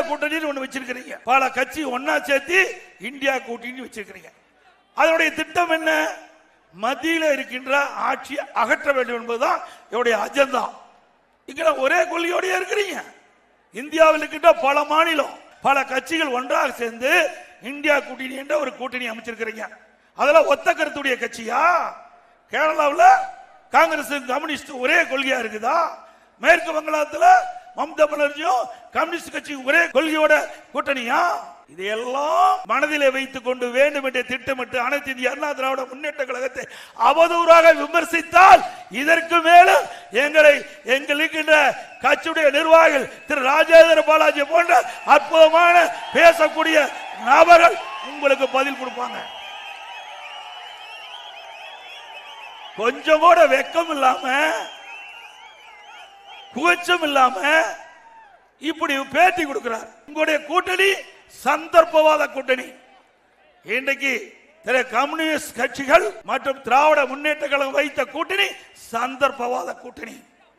கூட்டணி ஒண்ணு வச்சிருக்கிறீங்க. பல கட்சி ஒன்னா சேர்த்து இந்தியா கூட்டணி வச்சிருக்கிறீங்க. அதனுடைய திட்டம் என்ன? மத்தியில் இருக்கின்ற ஆட்சியை அகற்ற வேண்டும் என்பதுதான் என்னுடைய அஜெண்டா. இங்க ஒரே கொள்கையோட இருக்கிறீங்க. இந்தியாவில் இருக்கின்ற பல மாநிலம், பல கட்சிகள் ஒன்றாக சேர்ந்து இந்தியா கூட்டணி என்ற ஒரு கூட்டணி அமைச்சிருக்கிறீங்க. அதெல்லாம் ஒத்த கருத்துடைய கட்சியா? கேரளாவில் காங்கிரஸ் கம்யூனிஸ்ட் ஒரே கொள்கையா இருக்குதா? மேற்கு வங்காளத்தில் மம்தா பானர்ஜியும் கம்யூனிஸ்ட் கட்சி ஒரே கொள்கையோட கூட்டணியா? இதையெல்லாம் மனதிலே வைத்துக் கொண்டு வேண்டும் என்று திட்டமிட்டு அனைத்து இந்திய அண்ணா திராவிட முன்னேற்ற கழகத்தை அவதூறாக விமர்சித்தால் இதற்கு மேலும் எங்களுக்கு கட்சியுடைய நிர்வாகிகள் திரு ராஜேந்திர பாலாஜி போன்ற அற்புதமான பேசக்கூடிய நபர்கள் உங்களுக்கு பதில் கொடுப்பாங்க. கொஞ்சம் கூட வெக்கம் இல்லாம, கூச்சம் இல்லாம இப்படி பேட்டி கொடுக்கிறார். உங்களுடைய கூட்டணி சந்தர்ப்பவாத கூட்டணி. இன்றைக்கு கம்யூனிஸ்ட் கட்சிகள் மற்றும் திராவிட முன்னேற்ற கழகம் வைத்த கூட்டணி சந்தர்ப்பவாத கூட்டணி.